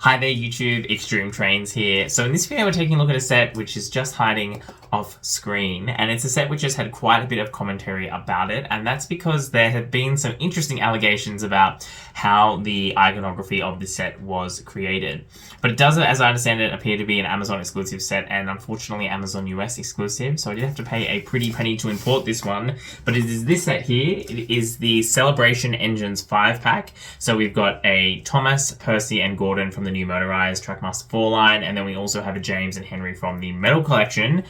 Hi there YouTube, Extreme Trains here. So in this video we're taking a look at a set which is just hiding off screen, and it's a set which has had quite a bit of commentary about it, and that's because there have been some interesting allegations about how the iconography of this set was created. But it does, as I understand it, appear to be an Amazon exclusive set, and unfortunately Amazon US exclusive, so I did have to pay a pretty penny to import this one. But it is this set here. It is the Celebration Engines 5-pack. So we've got a Thomas, Percy and Gordon from the new Motorised Trackmaster 4 line, and then we also have a James and Henry from the Metal Collection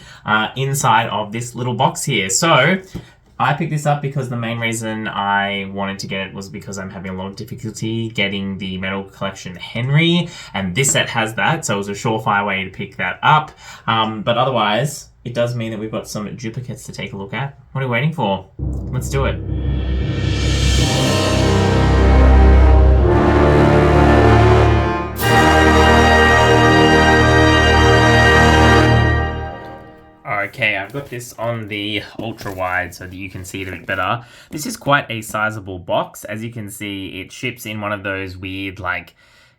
inside of this little box here. So I picked this up because the main reason I wanted to get it was because I'm having a lot of difficulty getting the Metal Collection Henry, and this set has that, so it was a surefire way to pick that up. But otherwise, it does mean that we've got some duplicates to take a look at. What are we waiting for? Let's do it. Okay, I've got this on the ultra wide so that you can see it a bit better. This is quite a sizable box. As you can see, it ships in one of those weird, like,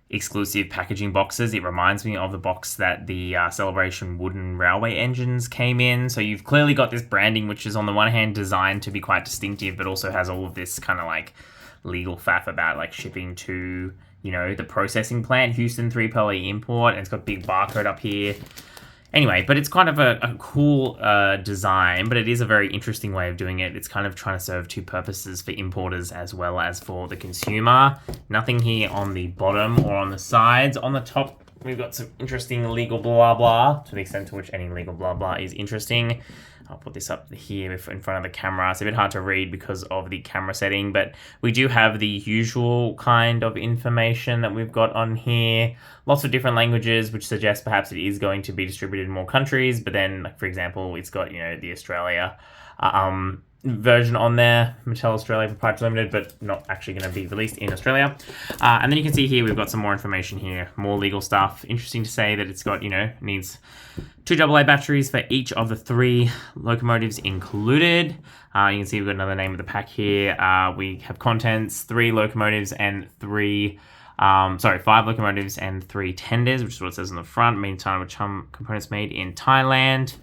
exclusive packaging boxes. It reminds me of the box that the Celebration wooden railway engines came in. So you've clearly got this branding, which is on the one hand designed to be quite distinctive, but also has all of this kind of like legal faff about like shipping to, you know, the processing plant, Houston 3PL import, and it's got a big barcode up here. Anyway, but it's kind of a cool design, but it is a very interesting way of doing it. It's kind of trying to serve two purposes for importers as well as for the consumer. Nothing here on the bottom or on the sides. On the top, we've got some interesting legal blah blah, to the extent to which any legal blah blah is interesting. I'll put this up here in front of the camera. It's a bit hard to read because of the camera setting, but we do have the usual kind of information that we've got on here. Lots of different languages, which suggests perhaps it is going to be distributed in more countries. But then, like, for example, it's got, you know, the Australia version on there, Mattel Australia Proprietary Limited, but not actually going to be released in Australia. And then you can see here we've got some more information here, more legal stuff. Interesting to say that it's got, you know, needs 2 AA batteries for each of the 3 locomotives included. You can see we've got another name of the pack here. We have contents, 3 locomotives and 5 locomotives and 3 tenders, which is what it says on the front. Meantime, with components made in Thailand.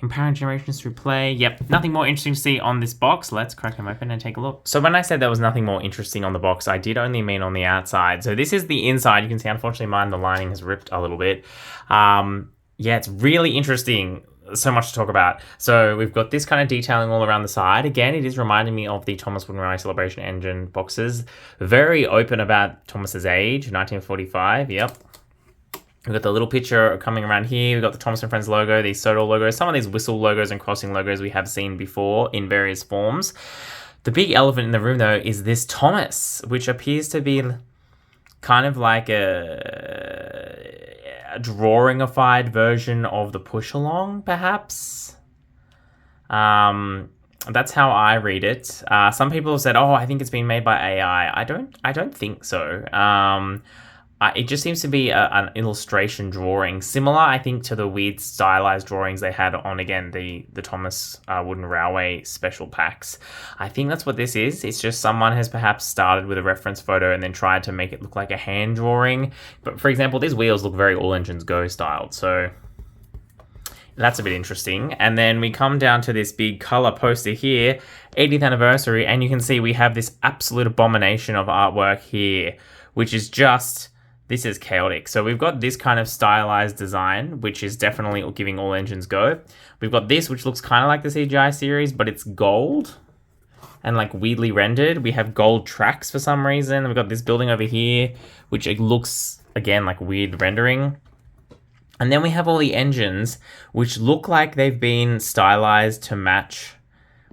Empowering generations through play. Yep, nothing more interesting to see on this box. Let's crack them open and take a look. So when I said there was nothing more interesting on the box, I did only mean on the outside. So this is the inside. You can see, unfortunately, mine, the lining has ripped a little bit. Yeah, it's really interesting. So much to talk about. So we've got this kind of detailing all around the side. Again, it is reminding me of the Thomas Wooden Railway Celebration engine boxes. Very open about Thomas's age, 1945. Yep. We've got the little picture coming around here. We've got the Thomas and Friends logo, the Sodor logos, some of these whistle logos and crossing logos we have seen before in various forms. The big elephant in the room, though, is this Thomas, which appears to be kind of like a drawingified version of the push-along, perhaps. That's how I read it. Some people have said, "Oh, I think it's been made by AI." I don't think so. It just seems to be an illustration drawing, similar, I think, to the weird stylized drawings they had on, again, the Thomas Wooden Railway special packs. I think that's what this is. It's just someone has perhaps started with a reference photo and then tried to make it look like a hand drawing. But, for example, these wheels look very All Engines Go styled, so that's a bit interesting. And then we come down to this big color poster here, 80th anniversary, and you can see we have this absolute abomination of artwork here, which is just... This is chaotic. So we've got this kind of stylized design, which is definitely giving All Engines Go. We've got this, which looks kind of like the CGI series, but it's gold and like weirdly rendered. We have gold tracks for some reason. We've got this building over here, which it looks, again, like weird rendering. And then we have all the engines, which look like they've been stylized to match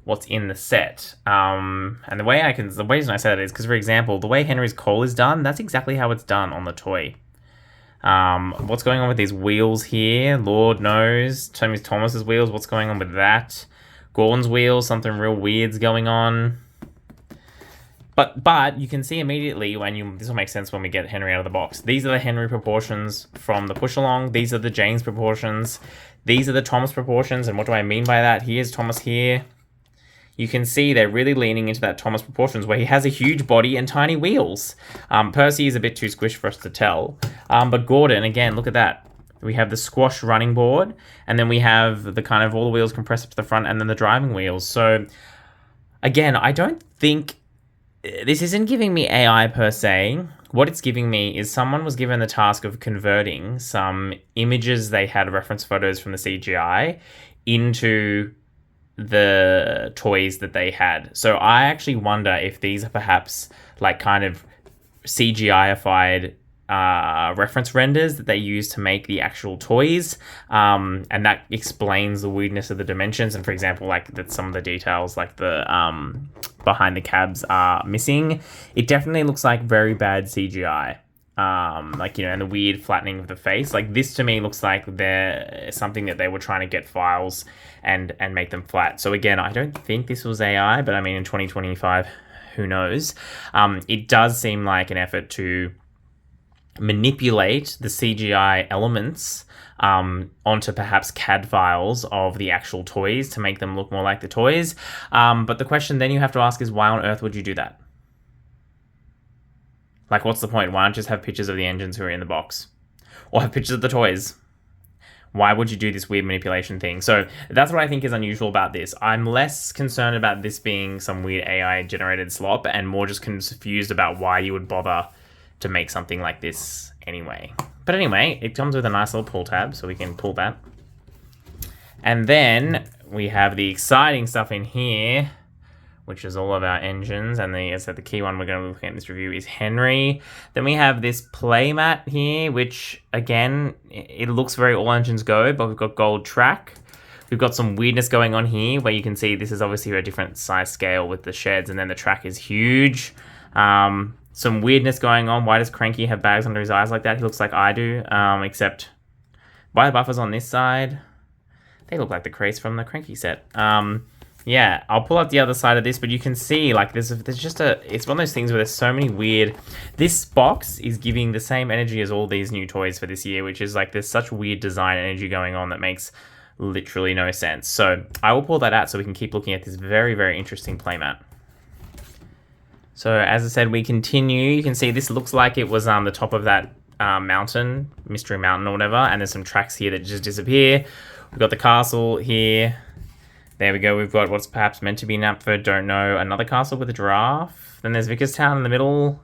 what's in the set. And the reason I say that is because, for example, the way Henry's coal is done, that's exactly how it's done on the toy. What's going on with these wheels here? Lord knows. Thomas's wheels, what's going on with that? Gordon's wheels, something real weird's going on. But you can see immediately this will make sense when we get Henry out of the box. These are the Henry proportions from the push-along. These are the James proportions. These are the Thomas proportions. And what do I mean by that? Here's Thomas here. you can see they're really leaning into that Thomas proportions where he has a huge body and tiny wheels. Percy is a bit too squished for us to tell. But Gordon, again, look at that. We have the squash running board, and then we have the kind of all the wheels compressed up to the front, and then the driving wheels. So, again, I don't think this isn't giving me AI per se. What it's giving me is someone was given the task of converting some images they had, reference photos from the CGI, into the toys that they had. So I actually wonder if these are perhaps like kind of CGI-ified reference renders that they use to make the actual toys, and that explains the weirdness of the dimensions. And for example, like that some of the details like the behind the cabs are missing. It definitely looks like very bad CGI, like, you know, and the weird flattening of the face. Like this to me looks like they're something that they were trying to get files and make them flat. So again, I don't think this was AI, but I mean in 2025, who knows. It does seem like an effort to manipulate the CGI elements onto perhaps CAD files of the actual toys to make them look more like the toys. But the question then you have to ask is, why on earth would you do that? Like, what's the point? Why not just have pictures of the engines who are in the box? Or have pictures of the toys? Why would you do this weird manipulation thing? So that's what I think is unusual about this. I'm less concerned about this being some weird AI-generated slop and more just confused about why you would bother to make something like this anyway. But anyway, it comes with a nice little pull tab, so we can pull that. And then we have the exciting stuff in here, which is all of our engines. And the key one we're going to be looking at in this review is Henry. Then we have this playmat here, which again, it looks very all engines go, but we've got gold track. We've got some weirdness going on here where you can see this is obviously a different size scale with the sheds, and then the track is huge. Some weirdness going on. Why does Cranky have bags under his eyes like that? He looks like I do, except why the buffers on this side? They look like the crates from the Cranky set. Yeah, I'll pull up the other side of this, but you can see like there's just it's one of those things where there's so many weird. This box is giving the same energy as all these new toys for this year, which is like there's such weird design energy going on that makes literally no sense. So I will pull that out so we can keep looking at this very, very interesting playmat. So as I said, we continue. You can see this looks like it was the top of that mountain, Mystery Mountain or whatever, and there's some tracks here that just disappear. We've got the castle here. There we go. We've got what's perhaps meant to be Knapford, don't know. Another castle with a giraffe. Then there's Vickerstown in the middle.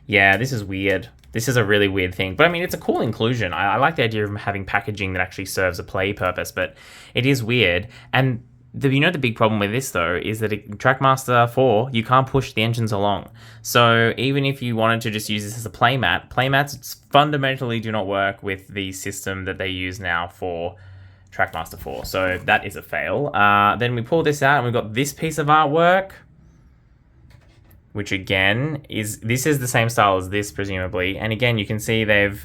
Yeah, this is weird. This is a really weird thing. But I mean, it's a cool inclusion. I like the idea of having packaging that actually serves a play purpose, but it is weird. And the big problem with this, though, is that Trackmaster 4, you can't push the engines along. So even if you wanted to just use this as a playmat, playmats fundamentally do not work with the system that they use now for Trackmaster 4. So that is a fail. Then we pull this out and we've got this piece of artwork, which again this is the same style as this, presumably. And again, you can see they've...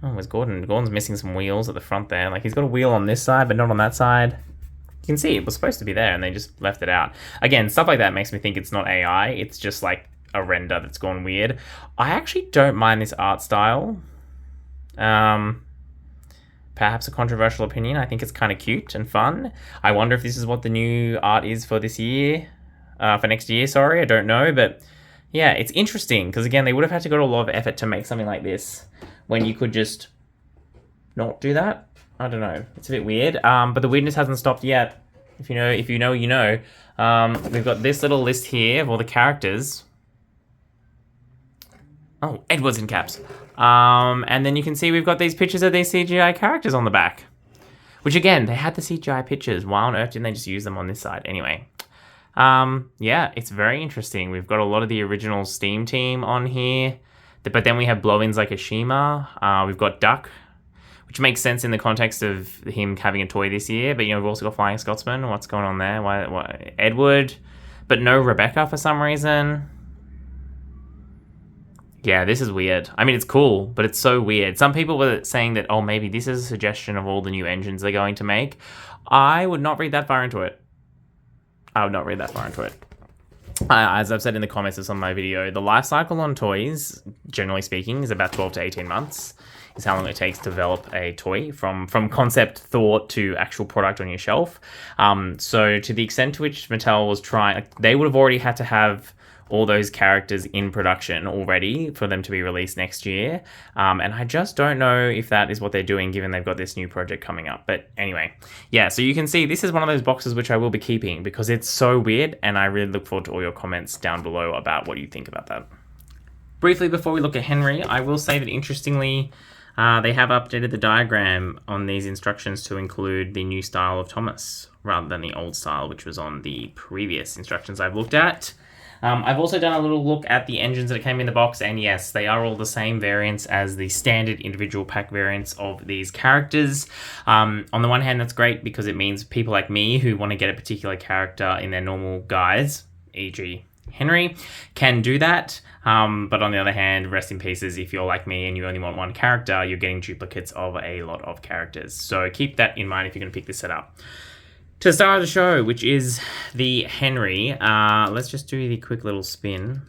Oh, where's Gordon? Gordon's missing some wheels at the front there. Like, he's got a wheel on this side, but not on that side. You can see it was supposed to be there and they just left it out. Again, stuff like that makes me think it's not AI. It's just like a render that's gone weird. I actually don't mind this art style. Perhaps a controversial opinion. I think it's kind of cute and fun. I wonder if this is what the new art is for this year. For next year, sorry. I don't know. But yeah, it's interesting because again, they would have had to go to a lot of effort to make something like this when you could just not do that. I don't know. It's a bit weird. But the weirdness hasn't stopped yet. If you know, you know. We've got this little list here of all the characters. Oh, Edward's in caps. And then you can see we've got these pictures of these CGI characters on the back. Which again, they had the CGI pictures. Why on earth didn't they just use them on this side? Anyway. Yeah, it's very interesting. We've got a lot of the original Steam team on here. But then we have blow-ins like Ashima. We've got Duck, which makes sense in the context of him having a toy this year. But, you know, we've also got Flying Scotsman. What's going on there? Why Edward, but no Rebecca for some reason. Yeah, this is weird. I mean, it's cool, but it's so weird. Some people were saying that, oh, maybe this is a suggestion of all the new engines they're going to make. I would not read that far into it. As I've said in the comments of some of my video, the life cycle on toys, generally speaking, is about 12 to 18 months. Is how long it takes to develop a toy from concept thought to actual product on your shelf. So to the extent to which Mattel was trying, they would have already had to have all those characters in production already for them to be released next year. And I just don't know if that is what they're doing, given they've got this new project coming up. But anyway, yeah, so you can see this is one of those boxes which I will be keeping because it's so weird, and I really look forward to all your comments down below about what you think about that. Briefly, before we look at Henry, I will say that interestingly, they have updated the diagram on these instructions to include the new style of Thomas rather than the old style, which was on the previous instructions I've looked at. I've also done a little look at the engines that came in the box, and yes, they are all the same variants as the standard individual pack variants of these characters. On the one hand, that's great because it means people like me who want to get a particular character in their normal guise, e.g. Henry, can do that. But on the other hand, rest in pieces, if you're like me and you only want one character, you're getting duplicates of a lot of characters. So keep that in mind if you're going to pick this set up. To the star of the show, which is the Henry, let's just do the quick little spin.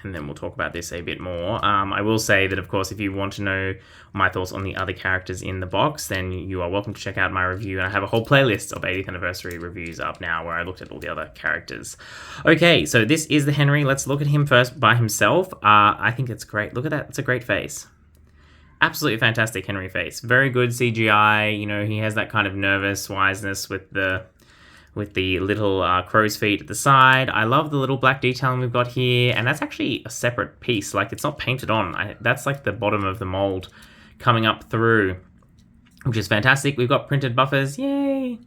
And then we'll talk about this a bit more. I will say that, of course, if you want to know my thoughts on the other characters in the box, then you are welcome to check out my review. And I have a whole playlist of 80th anniversary reviews up now where I looked at all the other characters. Okay, so this is the Henry. Let's look at him first by himself. I think it's great. Look at that. It's a great face. Absolutely fantastic Henry face. Very good CGI. You know, he has that kind of nervous wiseness with the little crow's feet at the side. I love the little black detailing we've got here, and that's actually a separate piece. Like, it's not painted on. That's like the bottom of the mold coming up through, which is fantastic. We've got printed buffers, yay!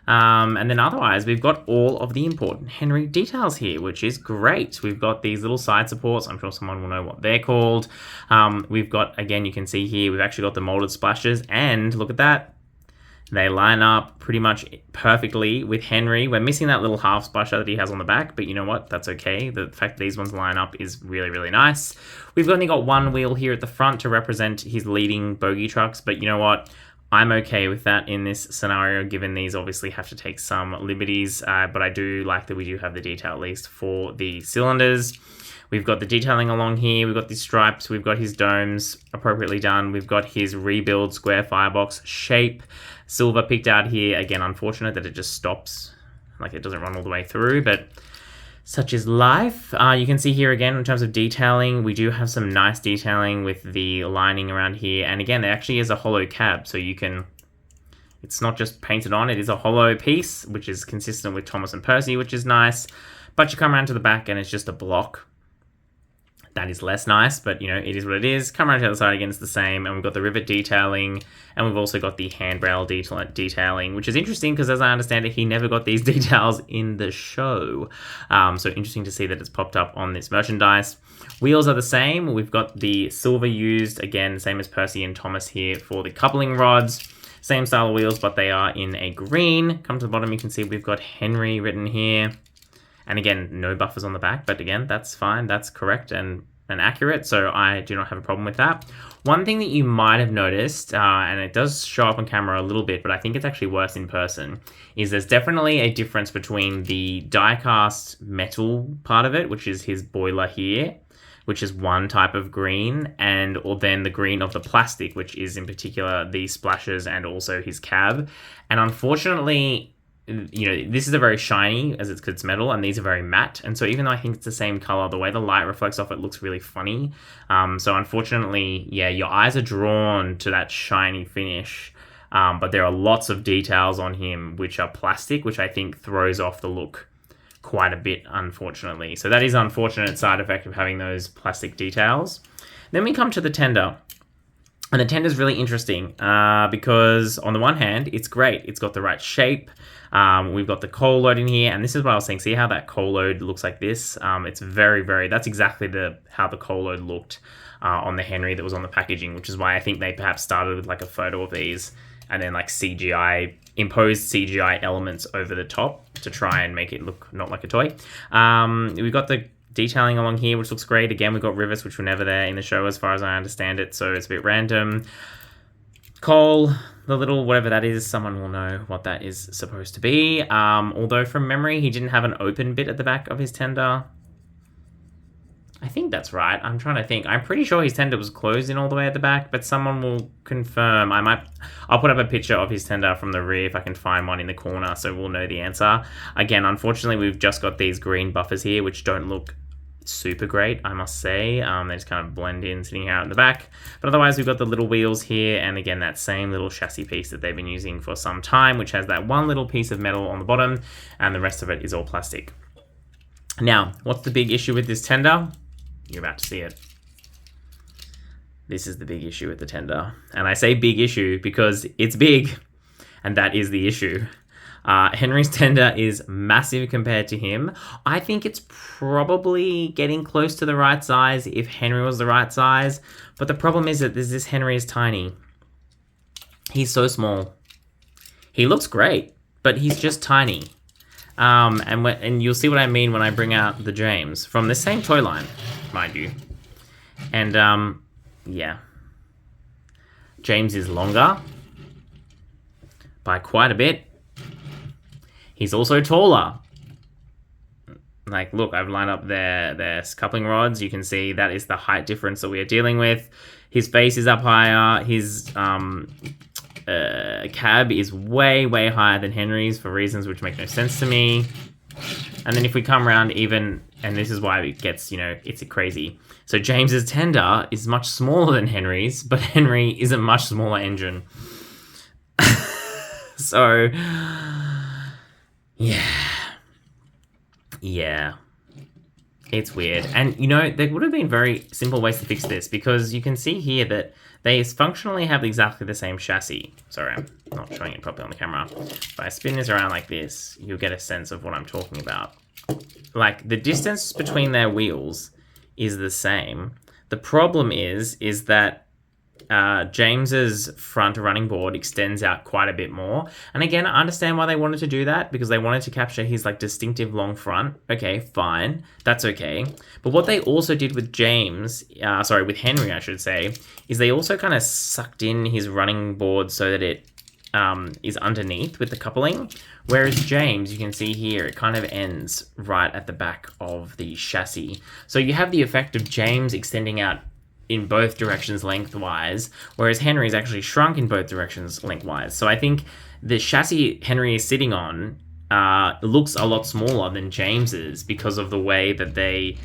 And then otherwise, we've got all of the important Henry details here, which is great. We've got these little side supports. I'm sure someone will know what they're called. We've got, again, you can see here, we've actually got the molded splashes, and look at that. They line up pretty much perfectly with Henry. We're missing that little half splasher that he has on the back, but you know what? That's okay. The fact that these ones line up is really, really nice. We've only got one wheel here at the front to represent his leading bogie trucks, but you know what? I'm okay with that in this scenario, given these obviously have to take some liberties, but I do like that we do have the detail at least for the cylinders. We've got the detailing along here, we've got these stripes, we've got his domes appropriately done, we've got his rebuild square firebox shape, silver picked out here. Again, unfortunate that it just stops, like it doesn't run all the way through, but such is life. You can see here again, in terms of detailing, we do have some nice detailing with the lining around here. And again, there actually is a hollow cab, so you can, it's not just painted on, it is a hollow piece, which is consistent with Thomas and Percy, which is nice. But you come around to the back and it's just a block. That is less nice, but you know, it is what it is. Come around to the other side again, it's the same. And we've got the rivet detailing, and we've also got the handrail detailing, which is interesting because as I understand it, he never got these details in the show. So interesting to see that it's popped up on this merchandise. Wheels are the same. We've got the silver used, again, same as Percy and Thomas here for the coupling rods. Same style of wheels, but they are in a green. Come to the bottom, you can see we've got Henry written here. And again, no buffers on the back, but again, that's fine. That's correct and accurate, so I do not have a problem with that. One thing that you might have noticed, and it does show up on camera a little bit, but I think it's actually worse in person, is there's definitely a difference between the die-cast metal part of it, which is his boiler here, which is one type of green, or then the green of the plastic, which is in particular the splashes and also his cab. And unfortunately, you know, this is a very shiny as it's metal, and these are very matte. And so even though I think it's the same color, the way the light reflects off it looks really funny. So unfortunately, yeah, your eyes are drawn to that shiny finish. But there are lots of details on him which are plastic, which I think throws off the look quite a bit, unfortunately. So that is an unfortunate side effect of having those plastic details. Then we come to the tender. And the tender is really interesting because on the one hand, it's great. It's got the right shape. We've got the coal load in here, and this is what I was saying. See how that coal load looks like this? It's very, that's exactly how the coal load looked on the Henry that was on the packaging, which is why I think they perhaps started with like a photo of these and then like imposed CGI elements over the top to try and make it look not like a toy. We've got the detailing along here, which looks great. Again, we've got rivets, which were never there in the show as far as I understand it, so it's a bit random. Coal, the little whatever that is, someone will know what that is supposed to be. Although from memory, he didn't have an open bit at the back of his tender. I think that's right. I'm trying to think. I'm pretty sure his tender was closed in all the way at the back, but someone will confirm. I'll put up a picture of his tender from the rear if I can find one in the corner, so we'll know the answer. Again, unfortunately, we've just got these green buffers here, which don't look super great, I must say. They just kind of blend in sitting out in the back. But otherwise, we've got the little wheels here, and again, that same little chassis piece that they've been using for some time, which has that one little piece of metal on the bottom, and the rest of it is all plastic. Now, what's the big issue with this tender? You're about to see it. This is the big issue with the tender. And I say big issue because it's big, and that is the issue. Henry's tender is massive compared to him. I think it's probably getting close to the right size if Henry was the right size. But the problem is that this Henry is tiny. He's so small. He looks great, but he's just tiny. And you'll see what I mean when I bring out the James from the same toy line, mind you. And yeah, James is longer by quite a bit. He's also taller. Like, look, I've lined up their coupling rods. You can see that is the height difference that we are dealing with. His face is up higher. His cab is way, way higher than Henry's for reasons which make no sense to me. And then if we come around even, and this is why it gets, it's crazy. So James's tender is much smaller than Henry's, but Henry is a much smaller engine. So, yeah. It's weird. And, there would have been very simple ways to fix this, because you can see here that they functionally have exactly the same chassis. Sorry, I'm not showing it properly on the camera. If I spin this around like this, you'll get a sense of what I'm talking about. Like, the distance between their wheels is the same. The problem is that James's front running board extends out quite a bit more. And again, I understand why they wanted to do that, because they wanted to capture his distinctive long front. Okay, fine. That's okay. But what they also did with with Henry, I should say, is they also kind of sucked in his running board so that it is underneath with the coupling. Whereas James, you can see here, it kind of ends right at the back of the chassis. So you have the effect of James extending out in both directions lengthwise, whereas Henry's actually shrunk in both directions lengthwise. So I think the chassis Henry is sitting on looks a lot smaller than James's because of the way that they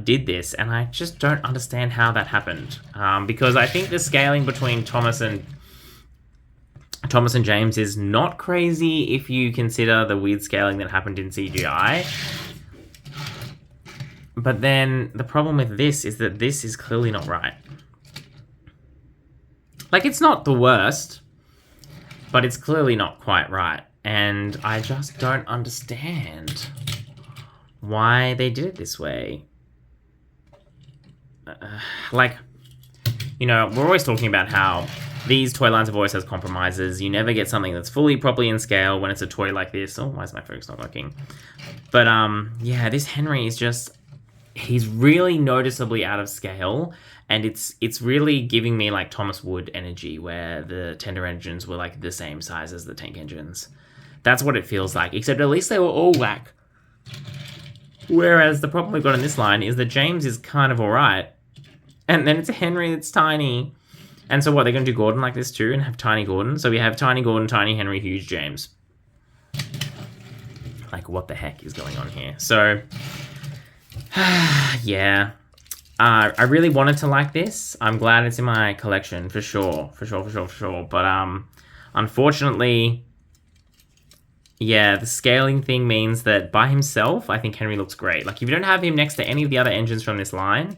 did this, and I just don't understand how that happened. Because I think the scaling between Thomas and James is not crazy if you consider the weird scaling that happened in CGI. But then the problem with this is that this is clearly not right. Like, it's not the worst, but it's clearly not quite right. And I just don't understand why they did it this way. We're always talking about how these toy lines have always has compromises. You never get something that's fully properly in scale when it's a toy like this. Oh, why is my focus not working? But this Henry is just... he's really noticeably out of scale, and it's really giving me Thomas Wood energy, where the tender engines were the same size as the tank engines. That's what it feels like, except at least they were all whack. Whereas the problem we've got in this line is that James is kind of alright, and then it's a Henry that's tiny. And so what, they're going to do Gordon like this too, and have tiny Gordon? So we have tiny Gordon, tiny Henry, huge James. What the heck is going on here? So... yeah. I really wanted to like this. I'm glad it's in my collection, for sure. But, unfortunately, yeah, the scaling thing means that by himself, I think Henry looks great. If you don't have him next to any of the other engines from this line,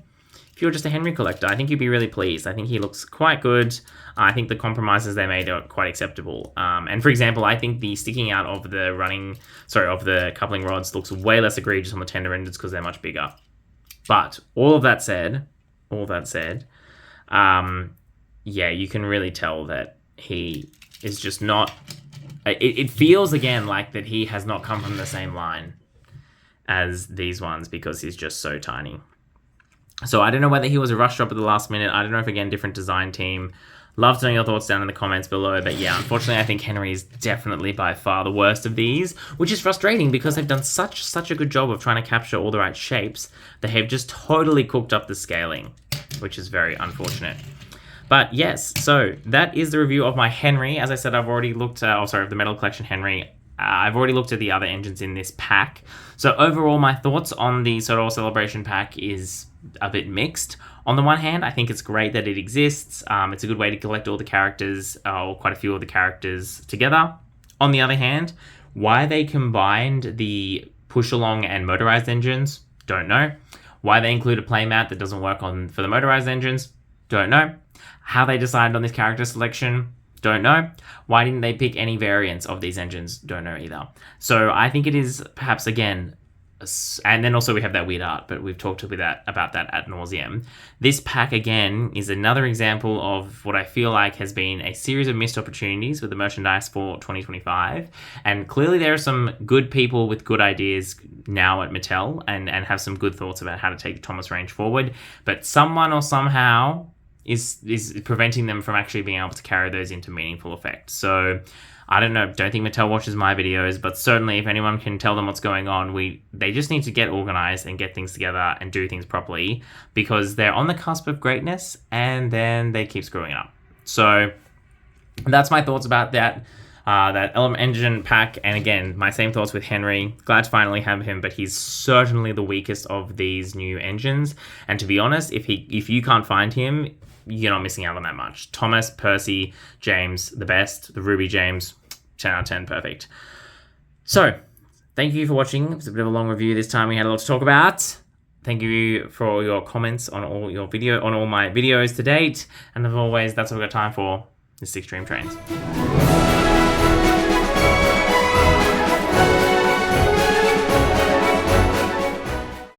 if you're just a Henry collector, I think you'd be really pleased. I think he looks quite good. I think the compromises they made are quite acceptable. And for example, I think the sticking out of the coupling rods looks way less egregious on the tender engines because they're much bigger. But all of that said, you can really tell that he is just not... It feels again like that he has not come from the same line as these ones because he's just so tiny. So I don't know whether he was a rush job at the last minute. I don't know if, again, different design team. Love to know your thoughts down in the comments below. But yeah, unfortunately, I think Henry is definitely by far the worst of these, which is frustrating because they've done such a good job of trying to capture all the right shapes. They have just totally cooked up the scaling, which is very unfortunate. But yes, so that is the review of my Henry. As I said, I've already looked at, of the Metal Collection Henry. I've already looked at the other engines in this pack. So overall, my thoughts on the Sodor Celebration pack is a bit mixed. On the one hand, I think it's great that it exists. It's a good way to collect all the characters, or quite a few of the characters together. On the other hand, why they combined the push-along and motorized engines, don't know. Why they include a playmat that doesn't work for the motorized engines, don't know. How they decided on this character selection, don't know. Why didn't they pick any variants of these engines, don't know either. So I think it is perhaps, again, and then also we have that weird art, but we've talked about that ad nauseum. This pack, again, is another example of what I feel like has been a series of missed opportunities with the merchandise for 2025. And clearly there are some good people with good ideas now at Mattel and have some good thoughts about how to take the Thomas range forward. But someone or somehow is preventing them from actually being able to carry those into meaningful effect. So I don't know, don't think Mattel watches my videos, but certainly if anyone can tell them what's going on, they just need to get organized and get things together and do things properly, because they're on the cusp of greatness and then they keep screwing it up. So that's my thoughts about that Element Engine pack. And again, my same thoughts with Henry. Glad to finally have him, but he's certainly the weakest of these new engines. And to be honest, if you can't find him, you're not missing out on that much. Thomas, Percy, James, the best. The Ruby James, 10 out of 10, perfect. So, thank you for watching. It was a bit of a long review this time. We had a lot to talk about. Thank you for all your comments on all my videos to date. And as always, that's all we've got time for. This is Extreme Trains.